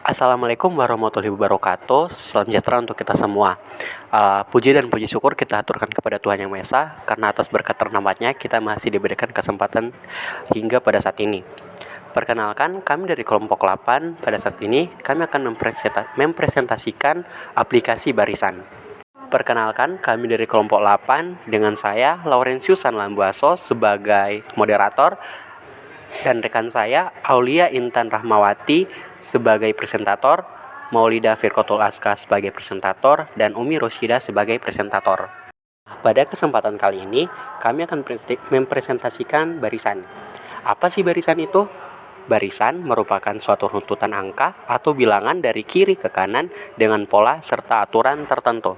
Assalamualaikum warahmatullahi wabarakatuh. Salam sejahtera untuk kita semua. Puji dan puji syukur kita aturkan kepada Tuhan Yang Maha Esa, karena atas berkat terhormatnya kita masih diberikan kesempatan hingga pada saat ini. Perkenalkan, kami dari kelompok 8. Pada saat ini kami akan mempresentasikan aplikasi barisan. Perkenalkan, kami dari kelompok 8 dengan saya Laurentius Sanlambuaso sebagai moderator dan rekan saya Aulia Intan Rahmawati sebagai presentator, Maulida Firkotul Aska sebagai presentator, dan Umi Rosyida sebagai presentator. Pada kesempatan kali ini, kami akan mempresentasikan barisan. Apa sih barisan itu? Barisan merupakan suatu runtutan angka atau bilangan dari kiri ke kanan dengan pola serta aturan tertentu.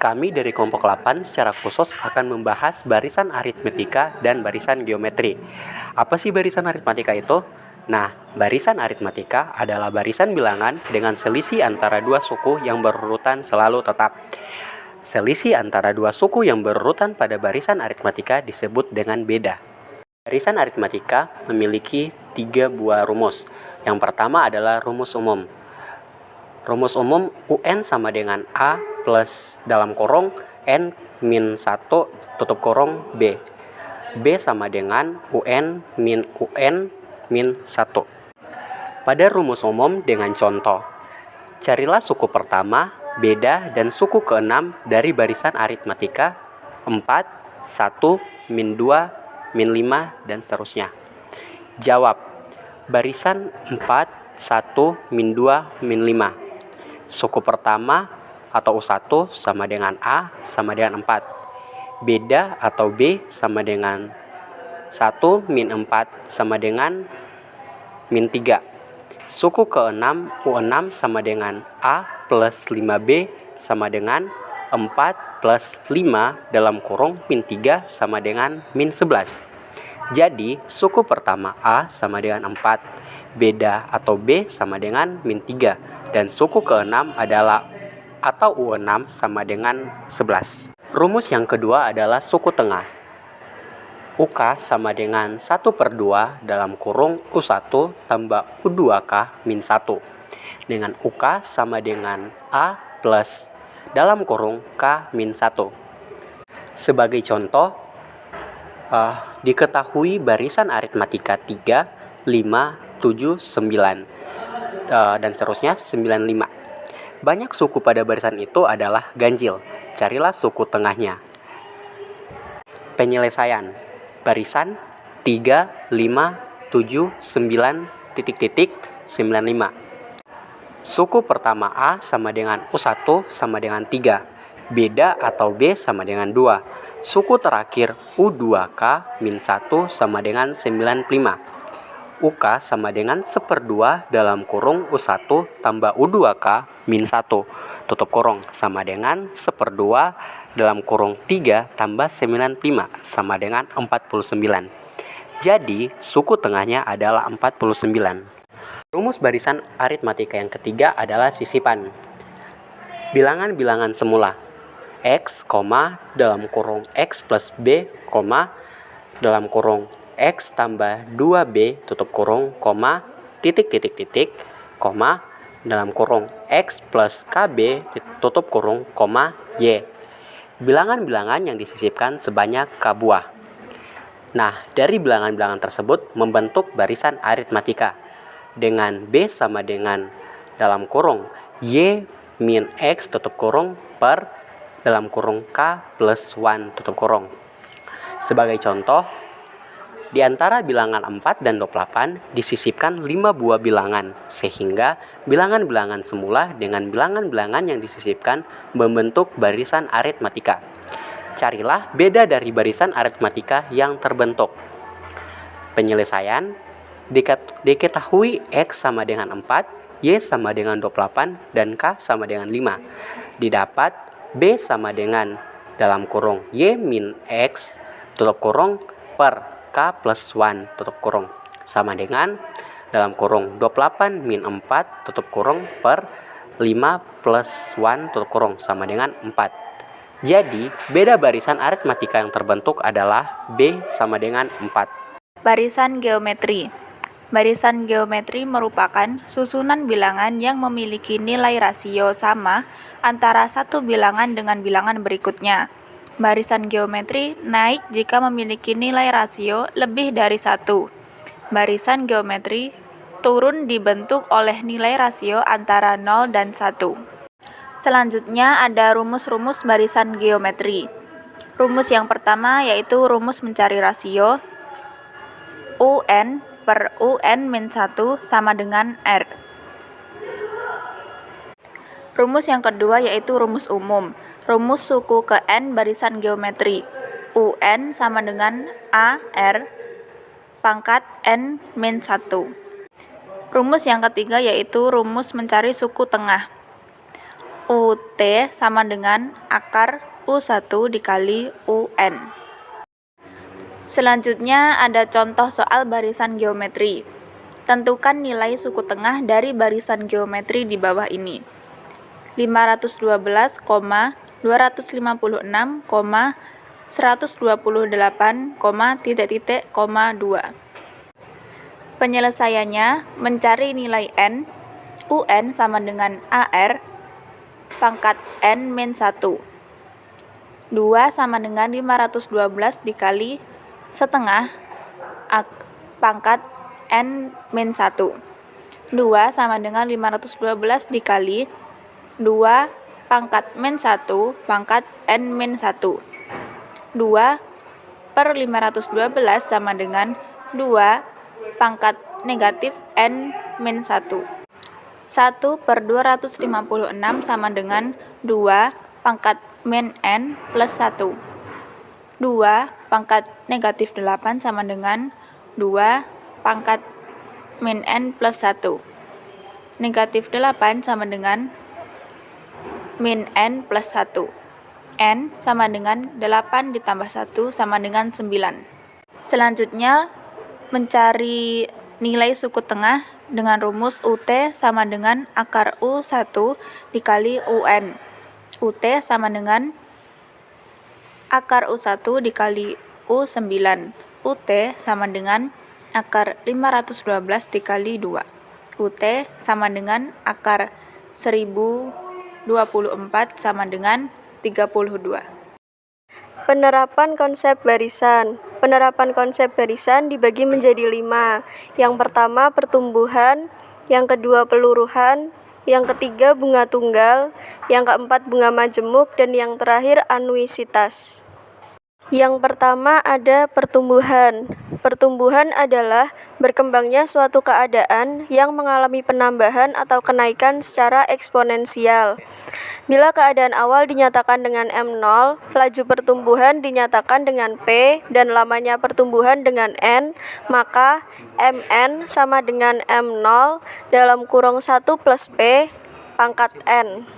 Kami dari kelompok 8 secara khusus akan membahas barisan aritmetika dan barisan geometri. Apa sih barisan aritmetika itu? Nah, barisan aritmetika adalah barisan bilangan dengan selisih antara dua suku yang berurutan selalu tetap. Selisih antara dua suku yang berurutan pada barisan aritmetika disebut dengan beda. Barisan aritmetika memiliki 3 buah rumus. Yang pertama adalah rumus umum. Rumus umum UN sama dengan A plus dalam kurung N min 1 tutup kurung B. B sama dengan UN min 1. Pada rumus umum dengan contoh. Carilah suku pertama, beda, dan suku ke-6 dari barisan aritmetika 4, 1, min 2, min 5, dan seterusnya. Jawab. Barisan 4, 1, min 2, min 5. Suku pertama atau U1 sama dengan A sama dengan 4. Beda atau B sama dengan 1 min 4 sama dengan min 3. Suku ke-6 U6 sama dengan A plus 5B sama dengan 4 plus 5 dalam kurung min 3 sama dengan min 11. Jadi suku pertama A sama dengan 4, beda atau B sama dengan min 3. Dan suku ke-6 adalah atau U6 sama dengan 11. Rumus yang kedua adalah suku tengah. UK sama dengan 1/2 dalam kurung U1 tambah U2K min 1. Dengan UK sama dengan A plus dalam kurung K min 1. Sebagai contoh, diketahui barisan aritmetika 3, 5, 7, 9. Dan seterusnya 95. Banyak suku pada barisan itu adalah ganjil. Carilah suku tengahnya. Penyelesaian. Barisan 3, 5, 7, 9, titik-titik 95. Suku pertama A sama dengan U1 sama dengan 3. Beda atau B sama dengan 2. Suku terakhir U2K min 1 sama dengan 95. UK sama dengan 1/2 dalam kurung U1 tambah U2K min 1 tutup kurung sama dengan 1/2 dalam kurung 3 tambah 95 sama dengan 49. Jadi suku tengahnya adalah 49. Rumus barisan aritmetika yang ketiga adalah sisipan. Bilangan-bilangan semula X, dalam kurung X plus B, dalam kurung X tambah 2B tutup kurung, titik-titik-titik, dalam kurung X plus KB tutup kurung, Y. Bilangan-bilangan yang disisipkan sebanyak K buah. Nah, dari bilangan-bilangan tersebut membentuk barisan aritmetika dengan B sama dengan dalam kurung Y min X tutup kurung per dalam kurung K plus 1 tutup kurung. Sebagai contoh, di antara bilangan 4 dan 28 disisipkan 5 buah bilangan, sehingga bilangan-bilangan semula dengan bilangan-bilangan yang disisipkan membentuk barisan aritmetika. Carilah beda dari barisan aritmetika yang terbentuk. Penyelesaian. Diketahui X sama dengan 4, Y sama dengan 28, dan K sama dengan 5. Didapat B sama dengan dalam kurung Y min X tutup kurung per K plus 1 tutup kurung sama dengan dalam kurung 28 min 4 tutup kurung per 5 plus 1 tutup kurung sama dengan 4. Jadi beda barisan aritmetika yang terbentuk adalah B sama dengan 4. Barisan geometri. Barisan geometri merupakan susunan bilangan yang memiliki nilai rasio sama antara satu bilangan dengan bilangan berikutnya. Barisan geometri naik jika memiliki nilai rasio lebih dari 1. Barisan geometri turun dibentuk oleh nilai rasio antara 0 dan 1. Selanjutnya ada rumus-rumus barisan geometri. Rumus yang pertama yaitu rumus mencari rasio. UN per UN-1 sama dengan R. Rumus yang kedua yaitu rumus umum. Rumus suku ke N barisan geometri. UN sama dengan AR pangkat N-1. Rumus yang ketiga yaitu rumus mencari suku tengah. UT sama dengan akar U1 dikali UN. Selanjutnya ada contoh soal barisan geometri. Tentukan nilai suku tengah dari barisan geometri di bawah ini. 512, 256, 128, titik-titik, 2. Penyelesaiannya mencari nilai N. UN sama dengan AR pangkat N-1. 2 sama dengan 512 dikali setengah pangkat N-1. 2 sama dengan 512 dikali 2 pangkat min-1 pangkat N-1. 2 per 512 sama dengan 2 pangkat negatif N-1. 1 per 256 sama dengan 2 pangkat min N plus 1. 2 pangkat negatif 8 sama dengan 2 pangkat min N plus 1. Negatif 8 sama dengan min N plus 1. N sama dengan 8 ditambah 1 sama dengan 9. Selanjutnya, mencari nilai suku tengah dengan rumus UT sama dengan akar U1 dikali UN. UT sama dengan akar U1 dikali U9. UT sama dengan akar 512 dikali 2. UT sama dengan akar 1024 sama dengan 32. Penerapan konsep barisan. Penerapan konsep barisan dibagi menjadi 5. Yang pertama pertumbuhan, yang kedua peluruhan, yang ketiga bunga tunggal, yang keempat bunga majemuk, dan yang terakhir anuisitas. Yang pertama ada pertumbuhan. Pertumbuhan adalah berkembangnya suatu keadaan yang mengalami penambahan atau kenaikan secara eksponensial. Bila keadaan awal dinyatakan dengan M0, laju pertumbuhan dinyatakan dengan P, dan lamanya pertumbuhan dengan N, maka Mn sama dengan M0 dalam kurung 1 plus P pangkat N.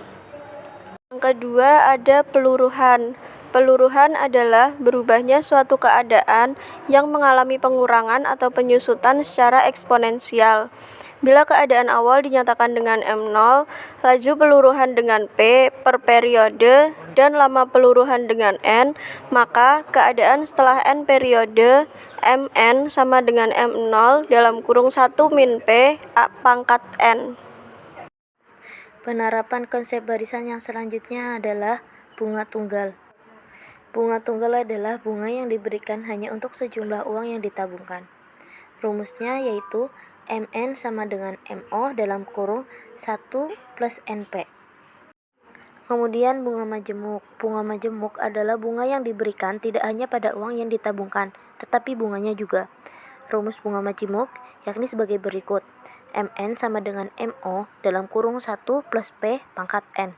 Yang kedua ada peluruhan. Peluruhan adalah berubahnya suatu keadaan yang mengalami pengurangan atau penyusutan secara eksponensial. Bila keadaan awal dinyatakan dengan M0, laju peluruhan dengan P per periode, dan lama peluruhan dengan N, maka keadaan setelah N periode, Mn sama dengan M0 dalam kurung 1 min P pangkat N. Penerapan konsep barisan yang selanjutnya adalah bunga tunggal. Bunga tunggal adalah bunga yang diberikan hanya untuk sejumlah uang yang ditabungkan. Rumusnya yaitu Mn sama dengan Mo dalam kurung 1 plus Np. Kemudian bunga majemuk. Bunga majemuk adalah bunga yang diberikan tidak hanya pada uang yang ditabungkan, tetapi bunganya juga. Rumus bunga majemuk yakni sebagai berikut. Mn sama dengan Mo dalam kurung 1 plus P pangkat N.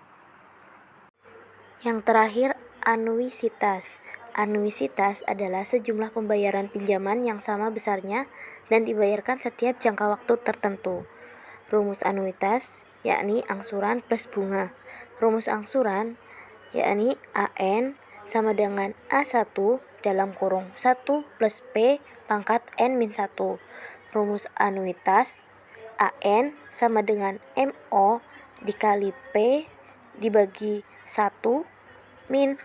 Yang terakhir, anuisitas. Anuisitas adalah sejumlah pembayaran pinjaman yang sama besarnya dan dibayarkan setiap jangka waktu tertentu. Rumus anuitas yakni angsuran plus bunga. Rumus angsuran yakni AN sama dengan A1 dalam kurung 1 plus P pangkat N-1. Rumus anuitas AN sama dengan MO dikali P dibagi 1 min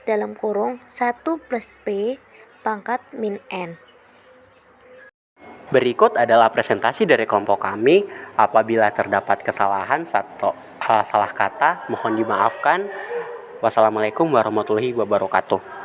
dalam kurung 1 plus P pangkat min N. Berikut adalah presentasi dari kelompok kami. Apabila terdapat kesalahan atau salah kata, mohon dimaafkan. Wassalamualaikum warahmatullahi wabarakatuh.